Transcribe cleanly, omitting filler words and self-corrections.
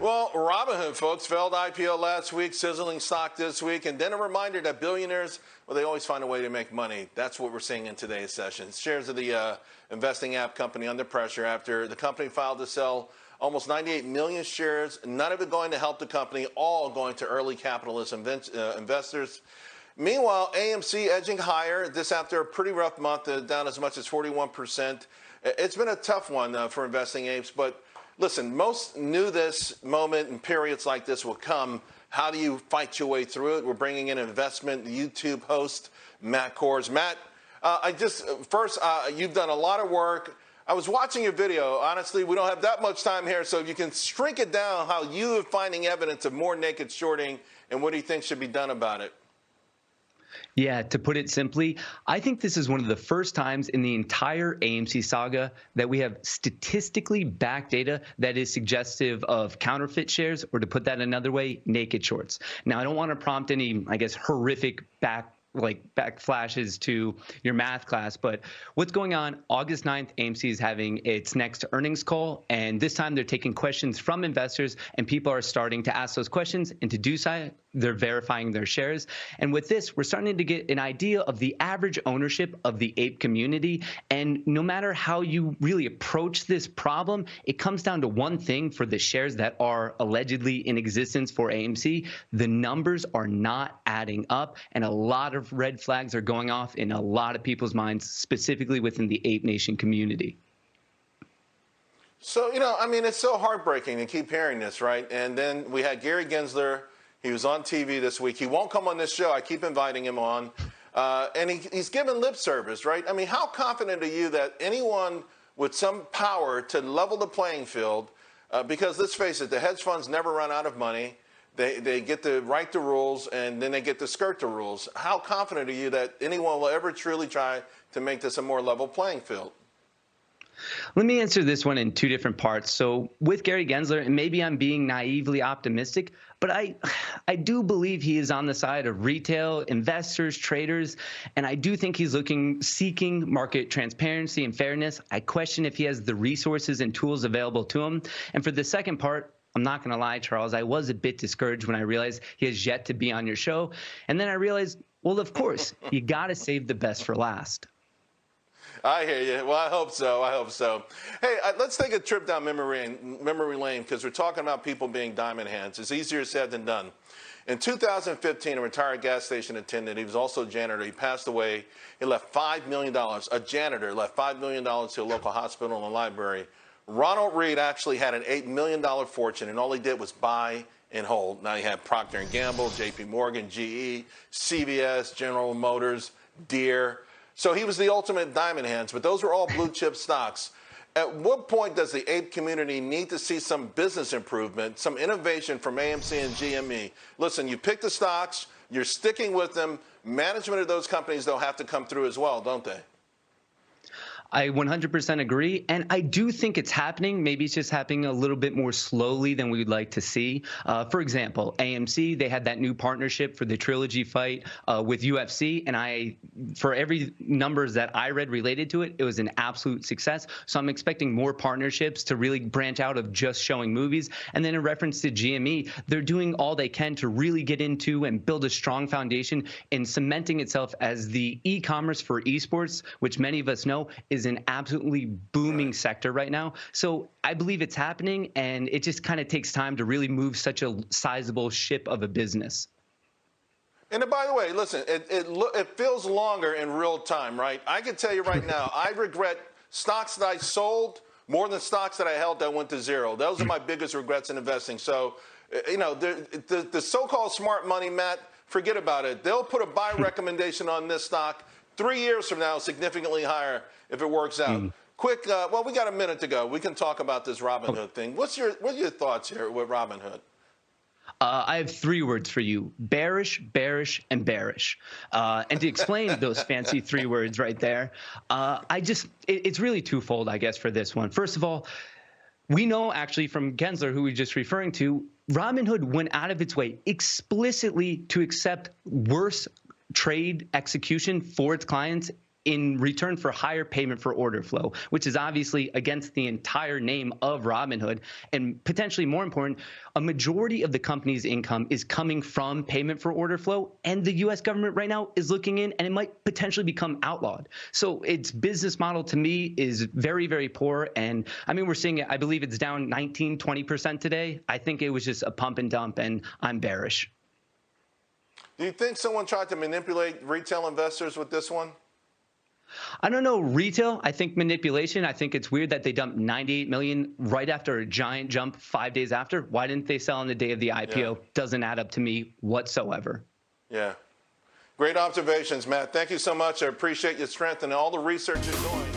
Well, Robinhood, folks, failed IPO last week, sizzling stock this week, and then a reminder that billionaires, well, they always find a way to make money. That's what we're seeing in today's session. Shares of the investing app company under pressure after the company filed to sell almost 98 million shares, none of it going to help the company, all going to early capitalist investors. Meanwhile, AMC edging higher, this after a pretty rough month, down as much as 41%. It's been a tough one for investing apes, but listen, most knew this moment and periods like this will come. How do you fight your way through it? We're bringing in investment YouTube host Matt Kohrs. Matt, you've done a lot of work. I was watching your video. Honestly, we don't have that much time here, so if you can shrink it down, how you are finding evidence of more naked shorting and what do you think should be done about it? Yeah, to put it simply, I think this is one of the first times in the entire AMC saga that we have statistically backed data that is suggestive of counterfeit shares, or to put that another way, naked shorts. Now, I don't want to prompt any, horrific back flashes to your math class, but what's going on? August 9th, AMC is having its next earnings call, and this time they're taking questions from investors, and people are starting to ask those questions, and to do so, they're verifying their shares. And with this, we're starting to get an idea of the average ownership of the ape community. And no matter how you really approach this problem, it comes down to one thing for the shares that are allegedly in existence for AMC. The numbers are not adding up, and a lot of red flags are going off in a lot of people's minds, specifically within the Ape Nation community. So, it's so heartbreaking to keep hearing this, right? And then we had Gary Gensler. He was on TV this week. He won't come on this show. I keep inviting him on. And he's given lip service, right? How confident are you that anyone with some power to level the playing field, because let's face it, the hedge funds never run out of money. They get to write the rules, and then they get to skirt the rules. How confident are you that anyone will ever truly try to make this a more level playing field? Let me answer this one in two different parts. So with Gary Gensler, and maybe I'm being naively optimistic, but I do believe he is on the side of retail investors, traders, and I do think he's seeking market transparency and fairness. I question if he has the resources and tools available to him. And for the second part, I'm not going to lie, Charles, I was a bit discouraged when I realized he has yet to be on your show. And then I realized, well, of course, you got to save the best for last. I hear you. Well, I hope so. Hey, let's take a trip down memory lane, because we're talking about people being diamond hands. It's easier said than done. In 2015, a retired gas station attendant, he was also a janitor, he passed away. He left $5 million. A janitor left $5 million to a local hospital and library. Ronald Read actually had an $8 million fortune, and all he did was buy and hold. Now he had Procter & Gamble, J.P. Morgan, GE, CVS, General Motors, Deere. So he was the ultimate diamond hands, but those were all blue chip stocks. At what point does the ape community need to see some business improvement, some innovation from AMC and GME? Listen, you pick the stocks, you're sticking with them. Management of those companies, they'll have to come through as well, don't they? I 100% agree, and I do think it's happening. Maybe it's just happening a little bit more slowly than we would like to see. For example, AMC, they had that new partnership for the trilogy fight with UFC, and for every numbers that I read related to it, it was an absolute success. So I'm expecting more partnerships to really branch out of just showing movies. And then in reference to GME, they're doing all they can to really get into and build a strong foundation in cementing itself as the e-commerce for esports, which many of us know is an absolutely booming sector right now. So I believe it's happening, and it just kind of takes time to really move such a sizable ship of a business. And by the way, listen, it feels longer in real time, right? I can tell you right now, I regret stocks that I sold more than stocks that I held that went to zero. Those are my biggest regrets in investing. So, the so-called smart money, Matt, forget about it. They'll put a buy recommendation on this stock 3 years from now, significantly higher if it works out. Quick, well, we got a minute to go. We can talk about this Robinhood thing. What are your thoughts here with Robinhood? I have 3 words for you: bearish, bearish, and bearish. And to explain those fancy 3 words right there, it's really twofold, I guess, for this one. First of all, we know actually from Gensler, who we were just referring to, Robinhood went out of its way explicitly to accept worse trade execution for its clients in return for higher payment for order flow, which is obviously against the entire name of Robinhood. And potentially more important, a majority of the company's income is coming from payment for order flow. And the US government right now is looking in, and it might potentially become outlawed. So its business model to me is very, very poor. And I mean, we're seeing it, I believe it's down 19, 20% today. I think it was just a pump and dump, and I'm bearish. Do you think someone tried to manipulate retail investors with this one? I don't know retail. I think manipulation. I think it's weird that they dumped 98 million right after a giant jump 5 days after. Why didn't they sell on the day of the IPO? Yeah. Doesn't add up to me whatsoever. Yeah. Great observations, Matt. Thank you so much. I appreciate your strength and all the research you're doing.